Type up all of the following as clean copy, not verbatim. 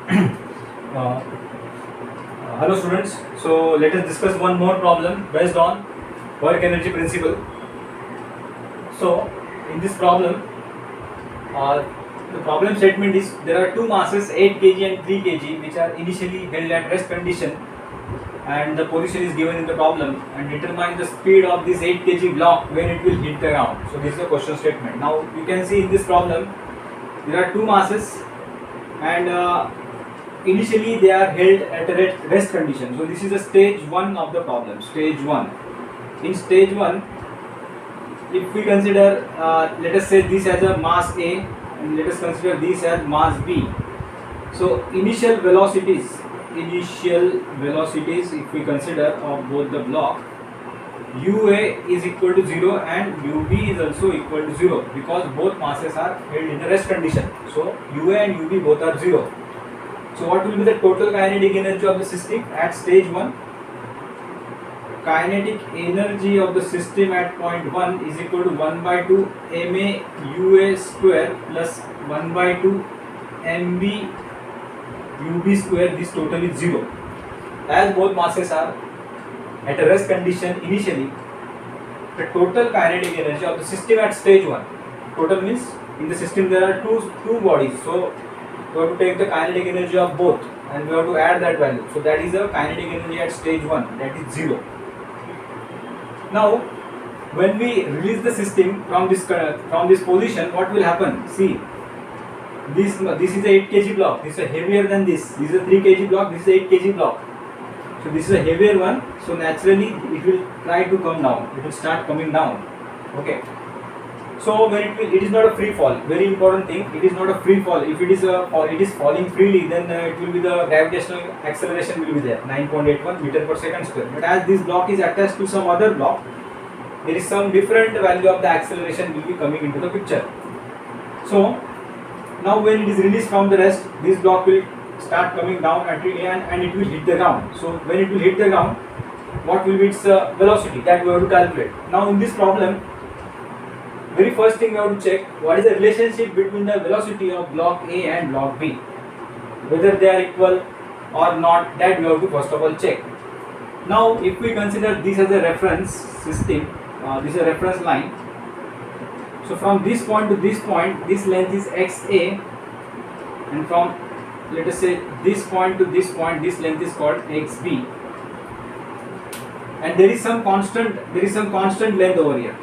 Uh, Hello students, so let us discuss one more problem based on work energy principle. So in this problem, the problem statement is there are two masses 8 kg and 3 kg which are initially held at rest condition, and the position is given in the problem, and determine the speed of this 8 kg block when it will hit the ground. So this is the question statement. Now you can see in this problem there are two masses, and initially they are held at a rest condition. So this is the stage 1 of the problem. Stage 1. In stage 1, if we consider, let us say this as a mass A, and let us consider this as mass B. So initial velocities if we consider of both the block, UA is equal to 0 and UB is also equal to 0, because both masses are held in a rest condition. So UA and UB both are 0. So what will be the total kinetic energy of the system at stage 1? Kinetic energy of the system at point 1 is equal to 1 by 2 ma UA square plus 1 by 2 mb UB square. This total is 0. As both masses are at a rest condition initially, the total kinetic energy of the system at stage 1, total means in the system there are two bodies, so we have to take the kinetic energy of both and we have to add that value. So that is the kinetic energy at stage 1, that is 0. Now when we release the system from this position, what will happen? See, this is a 8 kg block, this is heavier than this. This is a 3 kg block, this is a 8 kg block. So this is a heavier one, so naturally it will try to come down, it will start coming down. Okay. So when it is not a free fall, very important thing, it is not a free fall. If it is falling freely, then it will be the gravitational acceleration will be there, 9.81 meter per second square. But as this block is attached to some other block, there is some different value of the acceleration will be coming into the picture. So now when it is released from the rest, this block will start coming down and it will hit the ground. So when it will hit the ground, what will be its velocity, that we have to calculate. Now in this problem, very first thing we have to check what is the relationship between the velocity of block A and block B, whether they are equal or not, that we have to first of all check. Now if we consider this as a reference system, this is a reference line. So from this point to this point, this length is XA, and from, let us say, this point to this point, this length is called XB, and there is some constant length over here.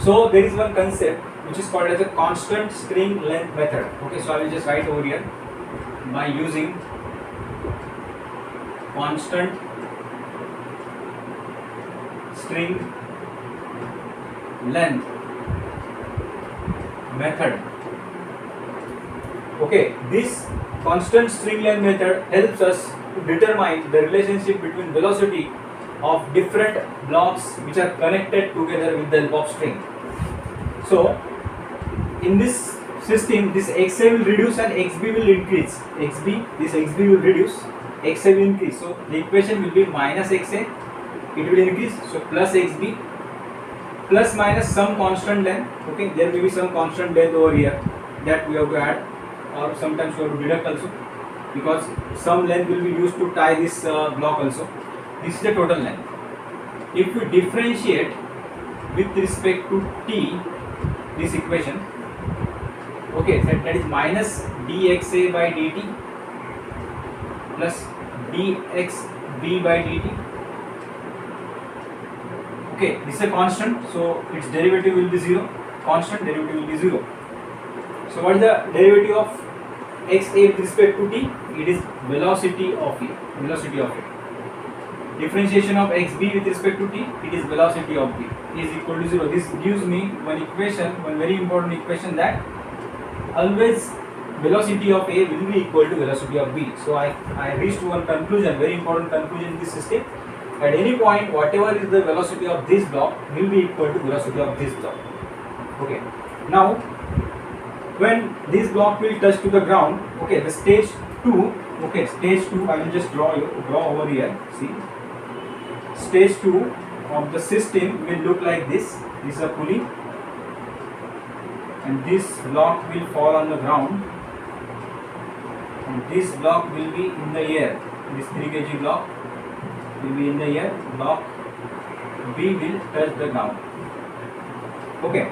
So there is one concept which is called as a constant string length method. Okay, so I will just write over here by using constant string length method. Okay, this constant string length method helps us to determine the relationship between velocity of different blocks which are connected together with the help of string. So in this system, this XA will reduce and XB will increase. This XB will reduce, XA will increase. So the equation will be minus XA, it will increase, so plus XB, plus minus some constant length. Okay, there may be some constant length over here that we have to add, or sometimes we have to deduct also, because some length will be used to tie this block also. This is the total length. If we differentiate with respect to t this equation, okay, that is minus dxa by dt plus dxb by dt. Okay, this is a constant, so its derivative will be 0. Constant derivative will be 0. So what is the derivative of xa with respect to t? It is velocity of it. Differentiation of xb with respect to t, it is velocity of b, is equal to 0. This gives me one very important equation, that always velocity of a will be equal to velocity of b. So I reached one conclusion, very important conclusion in this system. At any point, whatever is the velocity of this block will be equal to velocity of this block. Okay. Now when this block will touch to the ground, okay, the stage 2, okay, stage 2, I will just draw over here. See, stage 2 of the system will look like this. This is a pulley, and this block will fall on the ground. and this block will be in the air. This 3 kg block will be in the air. Block B will touch the ground. Okay.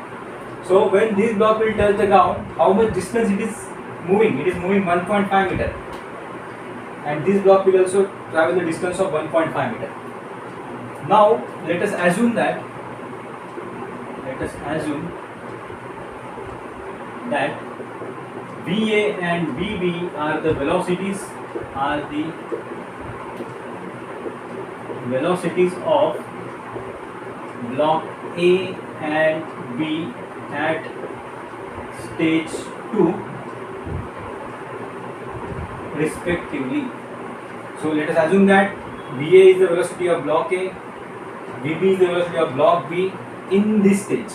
So when this block will touch the ground, how much distance it is moving? It is moving 1.5 meter. And this block will also travel the distance of 1.5 meter. Now let us assume that VA and VB are the velocities of block A and B at stage 2 respectively. So let us assume that VA is the velocity of block A, VB is the velocity of block B in this stage.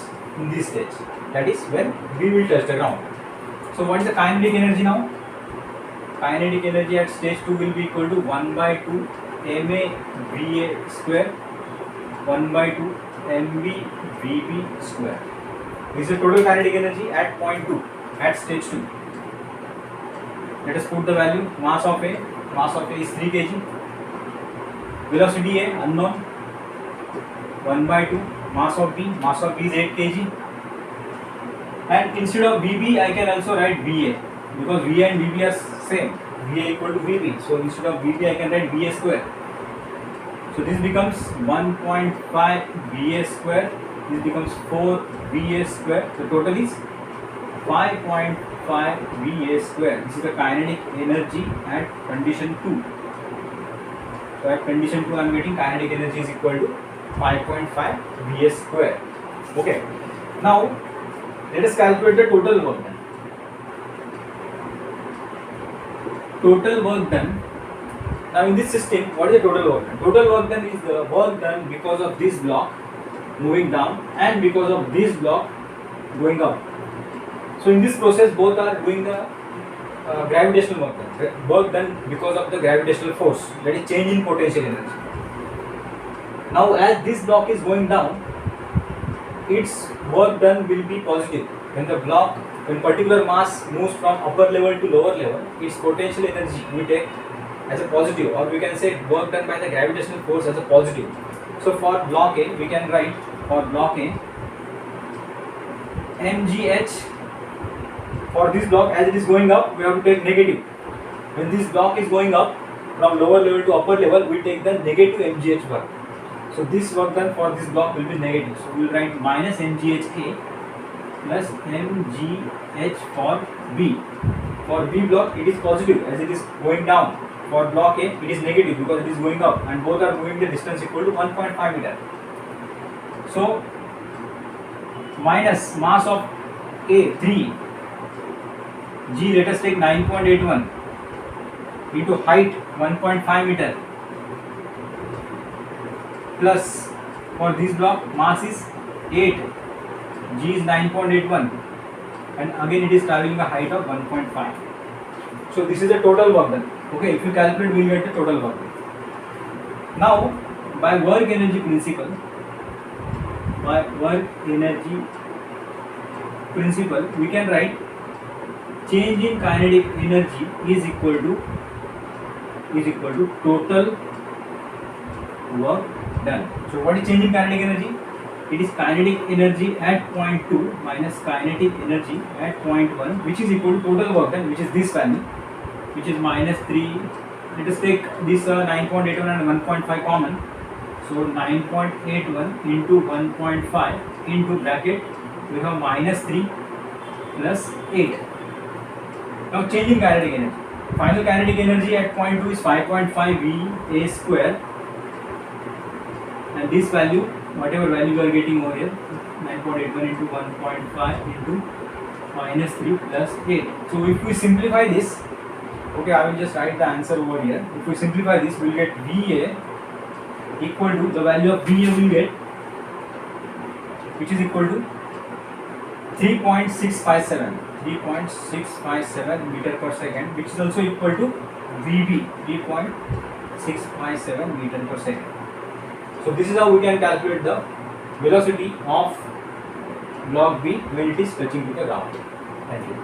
That is when B will touch the ground. So what is the kinetic energy now? Kinetic energy at stage 2 will be equal to 1 by 2 ma VA square 1 by 2 mv VB square. This is the total kinetic energy at point 2 at stage 2. Let us put the value. Mass of A is 3 kg. Velocity A unknown 1 by 2. Mass of B is 8 kg. And instead of VB I can also write VA, because VA and VB are same. VA equal to VB. So instead of VB I can write VA square. So this becomes 1.5 VA square. This becomes 4 VA square. The total is 5.5 VA square. This is the kinetic energy at condition 2. So at condition 2 I am getting kinetic energy is equal to 5.5 VA square. Okay. Now let us calculate the total work done. Total work done. Now in this system, what is the total work done? Total work done is the work done because of this block moving down and because of this block going up. So in this process, both are doing the gravitational work done. Work done because of the gravitational force, that is change in potential energy. Now as this block is going down, its work done will be positive. When particular mass moves from upper level to lower level, its potential energy we take as a positive, or we can say work done by the gravitational force as a positive. So for block A, we can write for block A mgh. For this block, as it is going up, we have to take negative. When this block is going up from lower level to upper level, we take the negative mgh work. So this work done for this block will be negative. So we will write minus mgh A plus mgh for B. For B block, it is positive as it is going down. For block A, it is negative because it is going up, and both are moving the distance equal to 1.5 meter. So minus mass of A 3, G let us take 9.81 into height 1.5 meter, plus for this block mass is 8, G is 9.81, and again it is traveling a height of 1.5. So this is the total work done. Okay, if you calculate, we will get the total work done. Now by work energy principle, we can write change in kinetic energy is equal to total work done. So what is change in kinetic energy? It is kinetic energy at point 2 minus kinetic energy at point 1, which is equal to total work done, which is this value, which is minus 3. Let us take this 9.81 and 1.5 common. So 9.81 into 1.5 into bracket, we have minus 3 plus 8. Now changing kinetic energy. Final kinetic energy at point 2 is 5.5 VA square, and this value, whatever value you are getting over here, 9.81 into 1.5 into minus 3 plus 8. So if we simplify this, okay, I will just write the answer over here. If we simplify this, we will get VA equal to, the value of VA will get, which is equal to 3.657 meter per second, which is also equal to VB 3.657 meter per second. So this is how we can calculate the velocity of block B when it is touching to the ground. Thank you.